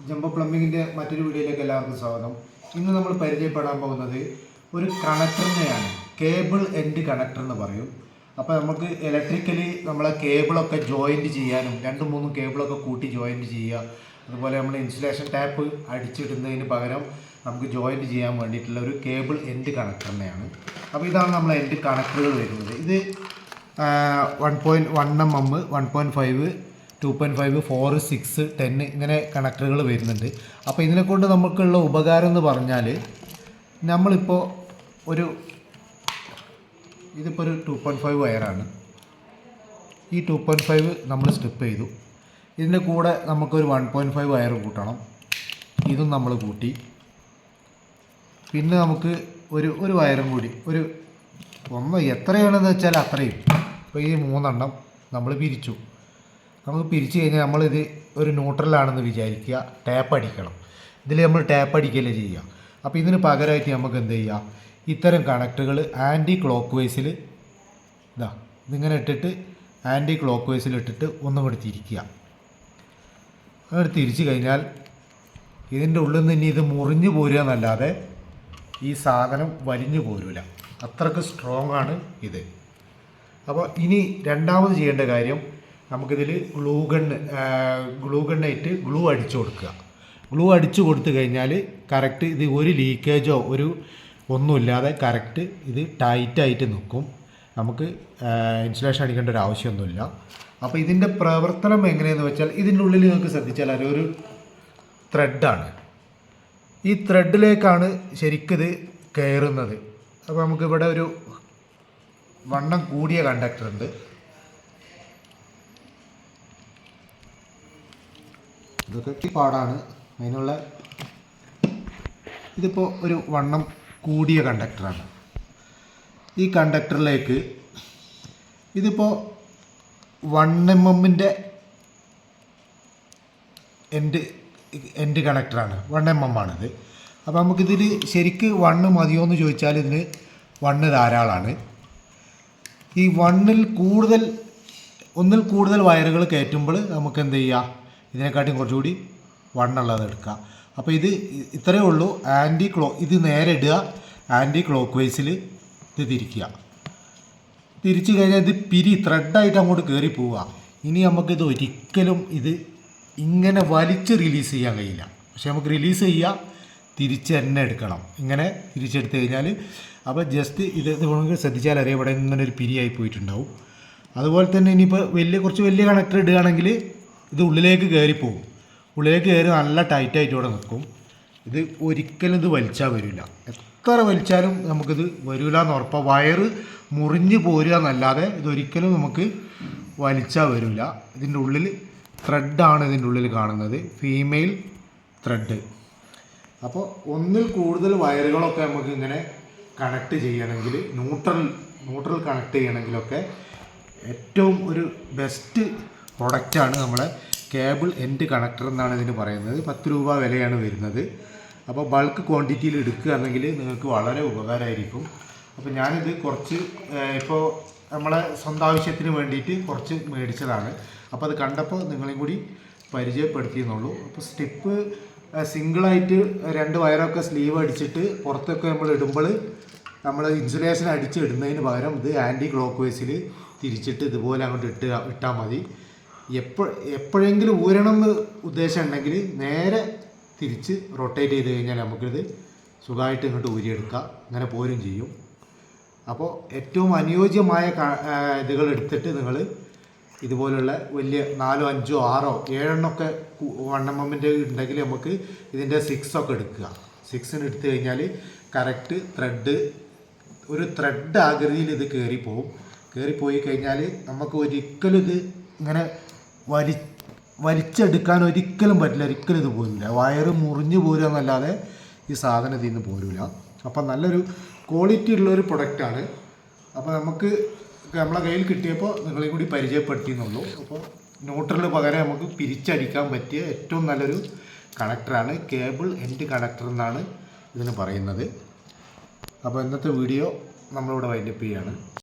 Jumbo പ്ലംബിങ്ങിൻ്റെ മറ്റൊരു വീഡിയോയിലേക്ക് എല്ലാവർക്കും സ്വാഗതം. ഇന്ന് നമ്മൾ പരിചയപ്പെടാൻ പോകുന്നത് ഒരു കണക്ടറിനെയാണ്. കേബിൾ എൻഡ് കണക്ടർ എന്ന് പറയും. അപ്പോൾ നമുക്ക് ഇലക്ട്രിക്കലി നമ്മളെ കേബിളൊക്കെ ജോയിൻറ്റ് ചെയ്യാനും 2-3 കേബിളൊക്കെ കൂട്ടി ജോയിൻറ്റ് ചെയ്യുക, അതുപോലെ നമ്മൾ ഇൻസുലേഷൻ ടാപ്പ് അടിച്ചിടുന്നതിന് പകരം നമുക്ക് ജോയിൻറ്റ് ചെയ്യാൻ വേണ്ടിയിട്ടുള്ള ഒരു കേബിൾ എൻഡ് കണക്ടറിനെയാണ്. അപ്പോൾ ഇതാണ് നമ്മളെ എൻഡ് കണക്ടറുകൾ വരുന്നത്. ഇത് 1.1 mm, 1.5, 2.5, 4, 6, 10 ഇങ്ങനെ കണക്ടറുകൾ വരുന്നുണ്ട്. അപ്പോൾ ഇതിനെക്കൊണ്ട് നമുക്കുള്ള ഉപകാരം എന്ന് പറഞ്ഞാൽ, നമ്മളിപ്പോൾ ഇതിപ്പോൾ ഒരു 2.5 വയറാണ്. ഈ 2.5 നമ്മൾ സ്ട്രിപ്പ് ചെയ്തു. ഇതിൻ്റെ കൂടെ നമുക്കൊരു 1.5 വയർ കൂട്ടണം. ഇതും നമ്മൾ കൂട്ടി. പിന്നെ നമുക്ക് ഒരു വയറും കൂടി എത്രയാണെന്ന് വെച്ചാൽ അത്രയും. അപ്പോൾ ഈ 3 എണ്ണം നമ്മൾ പിരിച്ചു. നമുക്ക് പിരിച്ചു കഴിഞ്ഞാൽ നമ്മളിത് ഒരു ന്യൂട്രലാണെന്ന് വിചാരിക്കുക, ടാപ്പ് അടിക്കണം. ഇതിൽ നമ്മൾ ടാപ്പ് അടിക്കുകയല്ലേ ചെയ്യുക. അപ്പോൾ ഇതിന് പകരമായിട്ട് നമുക്ക് എന്ത് ചെയ്യാം, ഇത്തരം കണക്ടറുകൾ ആൻറ്റി ക്ലോക്ക് വൈസിൽ ഇതിങ്ങനെ ഇട്ടിട്ട് ആൻറ്റി ക്ലോക്ക് വൈസിൽ ഇട്ടിട്ട് ഒന്നും കൂടി തിരിക്കുക. അങ്ങനെ തിരിച്ചു കഴിഞ്ഞാൽ ഇതിൻ്റെ ഉള്ളിൽ നിന്ന് ഇനി ഇത് മുറിഞ്ഞു പോരുക എന്നല്ലാതെ ഈ സാധനം വലിഞ്ഞു പോരില്ല. അത്രയ്ക്ക് സ്ട്രോങ് ആണ് ഇത്. അപ്പോൾ ഇനി രണ്ടാമത് ചെയ്യേണ്ട കാര്യം, നമുക്കിതിൽ ഗ്ലൂ ഗണ്ണായിട്ട് ഗ്ലൂ അടിച്ചു കൊടുക്കുക. ഗ്ലൂ അടിച്ചു കൊടുത്തു കഴിഞ്ഞാൽ കറക്റ്റ് ഇത് ഒരു ലീക്കേജോ ഒന്നുമില്ലാതെ കറക്റ്റ് ഇത് ടൈറ്റായിട്ട് നിൽക്കും. നമുക്ക് ഇൻസുലേഷൻ അടിക്കേണ്ട ഒരു ആവശ്യമൊന്നുമില്ല. അപ്പോൾ ഇതിൻ്റെ പ്രവർത്തനം എങ്ങനെയെന്ന് വെച്ചാൽ, ഇതിൻ്റെ ഉള്ളിൽ നിങ്ങൾക്ക് ശ്രദ്ധിച്ചാൽ ഒരു ത്രെഡാണ്. ഈ ത്രെഡിലേക്കാണ് ശരിക്കിത് കയറുന്നത്. അപ്പോൾ നമുക്കിവിടെ ഒരു വണ്ണം കൂടിയ കണ്ടക്ടർ ഉണ്ട്. ഇതൊക്കെ പാടാണ് അതിനുള്ള. ഇതിപ്പോൾ ഒരു വണ്ണം കൂടിയ കണ്ടക്ടറാണ്. ഈ കണ്ടക്ടറിലേക്ക് ഇതിപ്പോൾ 1 mm എൻഡ് കണക്ടറാണ്. 1 mm ആണിത്. അപ്പോൾ നമുക്കിതിൽ ശരിക്ക് 1 മതിയോ എന്ന് ചോദിച്ചാൽ ഇതിന് 1 ധാരാളമാണ്. ഈ ഒന്നിൽ കൂടുതൽ വയറുകൾ കയറ്റുമ്പോൾ നമുക്ക് എന്ത് ചെയ്യുക, ഇതിനെക്കാട്ടും കുറച്ചുകൂടി 1 ഉള്ളത് എടുക്കുക. അപ്പോൾ ഇത്രയേ ഉള്ളൂ. ഇത് നേരെ ഇടുക, ആൻറ്റി ക്ലോക്ക് വൈസിൽ ഇത് തിരിക്കുക. തിരിച്ചു കഴിഞ്ഞാൽ ഇത് ത്രെഡായിട്ട് അങ്ങോട്ട് കയറി പോവുക. ഇനി നമുക്കിത് ഒരിക്കലും ഇങ്ങനെ വലിച്ച് റിലീസ് ചെയ്യാൻ കഴിയില്ല. പക്ഷെ നമുക്ക് റിലീസ് ചെയ്യുക, തിരിച്ച് തന്നെ എടുക്കണം. ഇങ്ങനെ തിരിച്ചെടുത്ത് കഴിഞ്ഞാൽ, അപ്പോൾ ജസ്റ്റ് ഇത് നമുക്ക് ശ്രദ്ധിച്ചാൽ അറിയാം, ഇവിടെ ഇങ്ങനെ ഒരു പിരിയായി പോയിട്ടുണ്ടാവും. അതുപോലെ തന്നെ ഇനിയിപ്പോൾ കുറച്ച് വലിയ കണക്ടർ ഇടുകയാണെങ്കിൽ ഇത് ഉള്ളിലേക്ക് കയറിപ്പോവും. ഉള്ളിലേക്ക് കയറി നല്ല ടൈറ്റായിട്ട് ഇവിടെ നിൽക്കും. ഇത് ഒരിക്കലും ഇത് വലിച്ചാൽ വരില്ല. എത്ര വലിച്ചാലും നമുക്കിത് വരില്ല എന്ന് ഉറപ്പാണ്. വയറ് മുറിഞ്ഞ് പോരുക എന്നല്ലാതെ ഇതൊരിക്കലും നമുക്ക് വലിച്ചാൽ വരില്ല. ഇതിൻ്റെ ഉള്ളിൽ ത്രെഡാണ് ഇതിൻ്റെ ഉള്ളിൽ കാണുന്നത്, ഫീമെയിൽ ത്രെഡ്. അപ്പോൾ ഒന്നിൽ കൂടുതൽ വയറുകളൊക്കെ നമുക്ക് ഇങ്ങനെ കണക്ട് ചെയ്യണമെങ്കിൽ, ന്യൂട്രൽ കണക്ട് ചെയ്യണമെങ്കിലൊക്കെ ഏറ്റവും ഒരു ബെസ്റ്റ് പ്രൊഡക്റ്റാണ് നമ്മളെ കേബിൾ എൻഡ് കണക്ടർ എന്നാണ് ഇതിന് പറയുന്നത്. 10 രൂപ വിലയാണ് വരുന്നത്. അപ്പോൾ ബൾക്ക് ക്വാണ്ടിറ്റിയിൽ എടുക്കുകയാണെങ്കിൽ നിങ്ങൾക്ക് വളരെ ഉപകാരമായിരിക്കും. അപ്പോൾ ഞാനിത് കുറച്ച് ഇപ്പോൾ നമ്മളെ സ്വന്തം ആവശ്യത്തിന് വേണ്ടിയിട്ട് കുറച്ച് മേടിച്ചതാണ്. അപ്പോൾ അത് കണ്ടപ്പോൾ നിങ്ങളെയും കൂടി പരിചയപ്പെടുത്തിയെന്നുള്ളൂ. അപ്പോൾ സ്റ്റെപ്പ് സിംഗിളായിട്ട് 2 വയറൊക്കെ സ്ലീവ് അടിച്ചിട്ട് പുറത്തൊക്കെ നമ്മൾ ഇടുമ്പോൾ നമ്മൾ ഇൻസുലേഷൻ ഇടുന്നതിന് പകരം ഇത് ആൻറ്റി ക്ലോക്ക് വൈസിൽ തിരിച്ചിട്ട് ഇതുപോലെ അങ്ങോട്ട് ഇട്ടാൽ മതി. എപ്പോഴെങ്കിലും ഊരണം എന്ന് ഉദ്ദേശം ഉണ്ടെങ്കിൽ നേരെ തിരിച്ച് റൊട്ടേറ്റ് ചെയ്ത് കഴിഞ്ഞാൽ നമുക്കിത് സുഖമായിട്ട് ഇങ്ങോട്ട് ഊരിയെടുക്കാം. അങ്ങനെ പോരും ചെയ്യും. അപ്പോൾ ഏറ്റവും അനുയോജ്യമായ ഇതുകൾ എടുത്തിട്ട് നിങ്ങൾ ഇതുപോലുള്ള വലിയ 4, 5, 6, 7 എണ്ണമൊക്കെ 1 mm ഉണ്ടെങ്കിൽ നമുക്ക് ഇതിൻ്റെ 6 ഒക്കെ എടുക്കുക. 6 എടുത്തു കഴിഞ്ഞാൽ കറക്റ്റ് ഒരു ത്രെഡ് ആകൃതിയിൽ ഇത് കയറിപ്പോയി കഴിഞ്ഞാൽ നമുക്ക് ഒരിക്കലും ഇത് ഇങ്ങനെ വലിച്ചെടുക്കാൻ ഒരിക്കലും പറ്റില്ല. ഒരിക്കലും ഇത് പോരില്ല. വയറ് മുറിഞ്ഞു പോരുക എന്നല്ലാതെ ഈ സാധനം ഇതിൽ നിന്ന് പോരില്ല. അപ്പം നല്ലൊരു ക്വാളിറ്റി ഉള്ളൊരു പ്രൊഡക്റ്റാണ്. അപ്പോൾ നമുക്ക് നമ്മളെ കയ്യിൽ കിട്ടിയപ്പോൾ നിങ്ങളെയും കൂടി പരിചയപ്പെടുത്തിയെന്നുള്ളൂ. അപ്പോൾ ന്യൂട്രലിന് പകരം നമുക്ക് പിരിച്ചടിക്കാൻ പറ്റിയ ഏറ്റവും നല്ലൊരു കണക്ടറാണ്. കേബിൾ എൻഡ് കണക്ടർ എന്നാണ് ഇതിന് പറയുന്നത്. അപ്പോൾ ഇന്നത്തെ വീഡിയോ നമ്മളിവിടെ വൈൻഡപ്പ് ചെയ്യുകയാണ്.